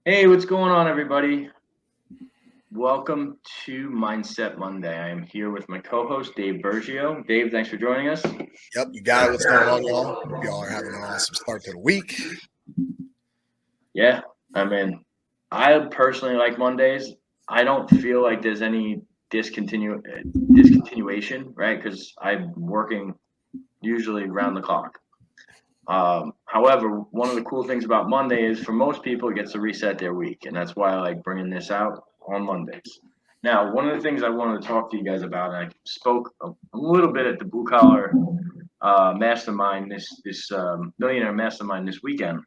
Hey, what's going on, everybody? Welcome to Mindset Monday. I am here with my co-host, Dave Bergio. Dave, thanks for joining us. Yep, you got it. What's going on, y'all? Hope y'all are having an awesome start to the week. Yeah, I mean, I personally like Mondays. I don't feel like there's any discontinuation, right? Because I'm working usually around the clock. However, one of the cool things about Monday is for most people, it gets to reset their week, and that's why I like bringing this out on Mondays. Now, one of the things I wanted to talk to you guys about, and I spoke a little bit at the Blue Collar Mastermind, this millionaire mastermind this weekend.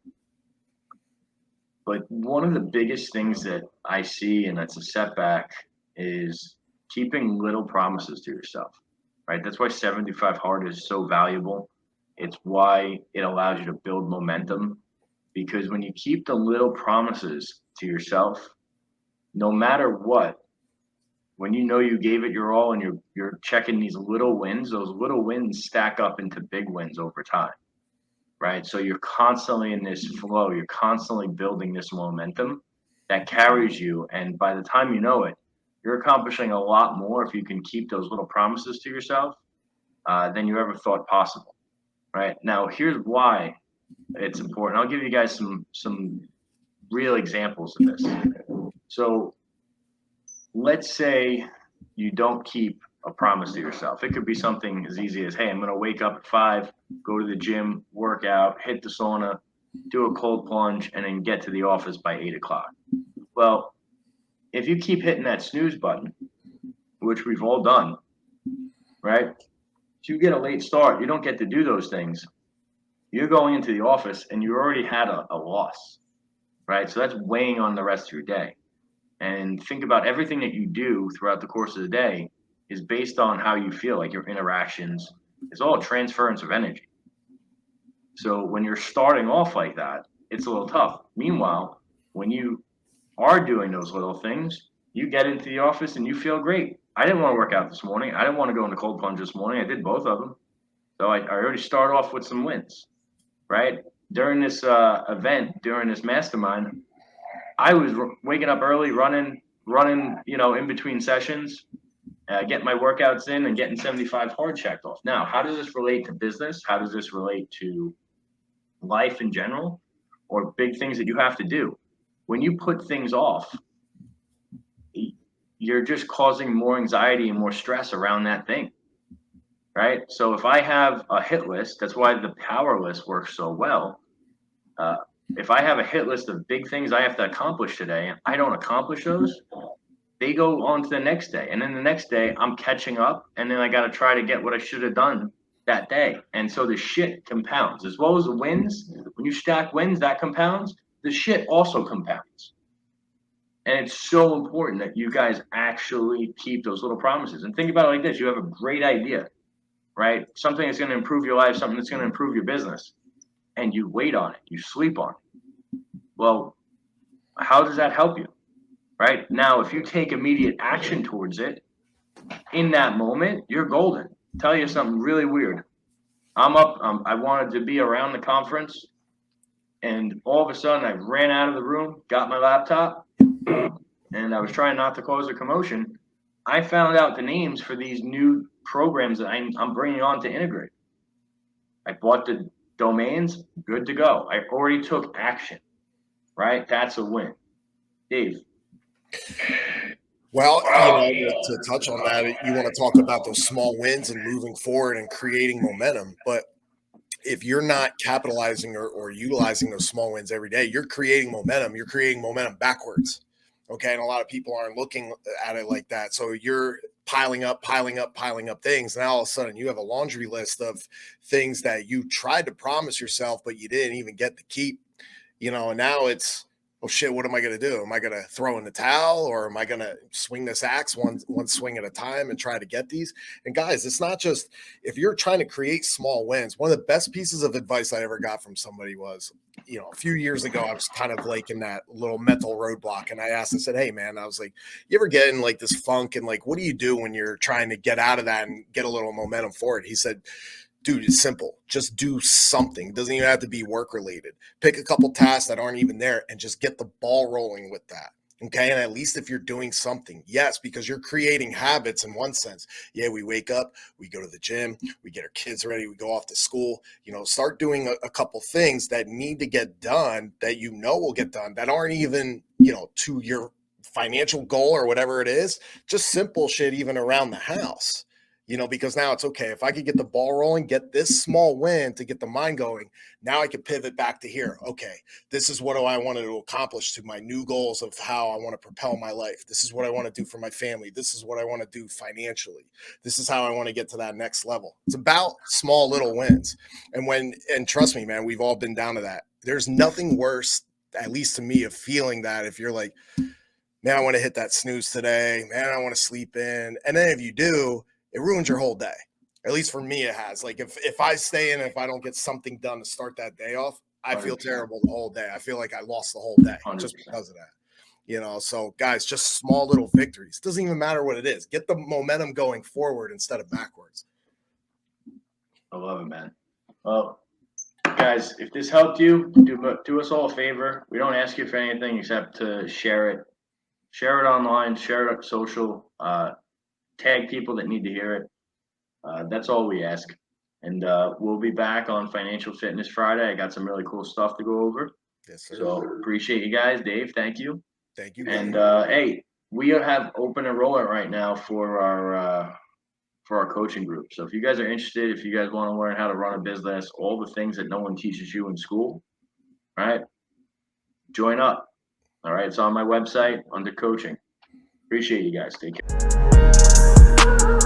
But one of the biggest things that I see, and that's a setback, is keeping little promises to yourself, right? That's why 75 hard is so valuable. It's why it allows you to build momentum, because when you keep the little promises to yourself, no matter what, when you know you gave it your all and you're checking these little wins, those little wins stack up into big wins over time, right? So you're constantly in this flow, you're constantly building this momentum that carries you. And by the time you know it, you're accomplishing a lot more if you can keep those little promises to yourself than you ever thought possible, right? Now, here's why it's important. I'll give you guys some real examples of this. So let's say you don't keep a promise to yourself. It could be something as easy as, hey, I'm going to wake up at 5, go to the gym, work out, hit the sauna, do a cold plunge, and then get to the office by 8 o'clock. Well, if you keep hitting that snooze button, which we've all done, right? If you get a late start, you don't get to do those things. You're going into the office and you already had a loss, right? So that's weighing on the rest of your day. And think about everything that you do throughout the course of the day is based on how you feel, like your interactions. It's all transference of energy. So when you're starting off like that, it's a little tough. Meanwhile, when you are doing those little things, you get into the office and you feel great. I didn't want to work out this morning. I didn't want to go into cold plunge this morning. I did both of them. So I already start off with some wins, right? During this event, during this mastermind, I was waking up early, running, in between sessions, getting my workouts in and getting 75 hard checked off. Now, how does this relate to business? How does this relate to life in general or big things that you have to do? When you put things off, you're just causing more anxiety and more stress around that thing, right? So if I have a hit list, that's why the power list works so well. If I have a hit list of big things I have to accomplish today, I don't accomplish those, they go on to the next day. And then the next day, I'm catching up. And then I got to try to get what I should have done that day. And so the shit compounds as well as the wins. When you stack wins, that compounds. The shit also compounds. And it's so important that you guys actually keep those little promises. And think about it like this: you have a great idea, right? Something that's going to improve your life, something that's going to improve your business. And you wait on it, you sleep on it. Well, how does that help you? Right now, if you take immediate action towards it in that moment, you're golden. I'll tell you something really weird. I'm up. I wanted to be around the conference, and all of a sudden, I ran out of the room, got my laptop, and I was trying not to cause a commotion. I found out the names for these new programs that I'm bringing on to integrate. I bought the domains, good to go. I already took action, right? That's a win. Dave. Well, to touch on that, you want to talk about those small wins and moving forward and creating momentum. But if you're not capitalizing or utilizing those small wins every day, you're creating momentum. You're creating momentum backwards. Okay. And a lot of people aren't looking at it like that. So you're piling up things. And all of a sudden you have a laundry list of things that you tried to promise yourself, but you didn't even get to keep, and now it's, oh shit, what am I going to do? Am I going to throw in the towel, or am I going to swing this axe one swing at a time and try to get these? And guys, it's not just, if you're trying to create small wins, one of the best pieces of advice I ever got from somebody was, a few years ago, I was kind of like in that little mental roadblock. And I said, hey man, I was like, you ever get in like this funk, and like, what do you do when you're trying to get out of that and get a little momentum forward? He said, dude, it's simple. Just do something. It doesn't even have to be work related. Pick a couple tasks that aren't even there and just get the ball rolling with that. Okay. And at least if you're doing something, yes, because you're creating habits in one sense. Yeah, we wake up, we go to the gym, we get our kids ready, we go off to school, start doing a couple things that need to get done that will get done that aren't even, to your financial goal or whatever it is. Just simple shit, even around the house. Because now it's okay. If I could get the ball rolling, get this small win to get the mind going, now I can pivot back to here. Okay, this is what I wanted to accomplish to my new goals of how I want to propel my life. This is what I want to do for my family. This is what I want to do financially. This is how I want to get to that next level. It's about small little wins. And trust me, man, we've all been down to that. There's nothing worse, at least to me, of feeling that if you're like, man, I want to hit that snooze today. Man, I want to sleep in. And then if you do, it ruins your whole day. At least for me, it has. Like if I stay in, if I don't get something done to start that day off, I feel 100%. terrible the whole day. I feel like I lost the whole day 100%. just because of that. So guys, just small little victories. Doesn't even matter what it is. Get the momentum going forward instead of backwards. I love it, man. Well, guys, if this helped you, do us all a favor. We don't ask you for anything except to share it. Share it online, share it social, tag people that need to hear it. That's all we ask. And we'll be back on Financial Fitness Friday. I got some really cool stuff to go over. Yes, sir. So appreciate you guys. Dave, thank you. Thank you. And hey, we have open enrollment right now for our coaching group. So if you guys are interested, if you guys want to learn how to run a business, all the things that no one teaches you in school, right? Join up. All right. It's on my website under coaching. Appreciate you guys. Take care.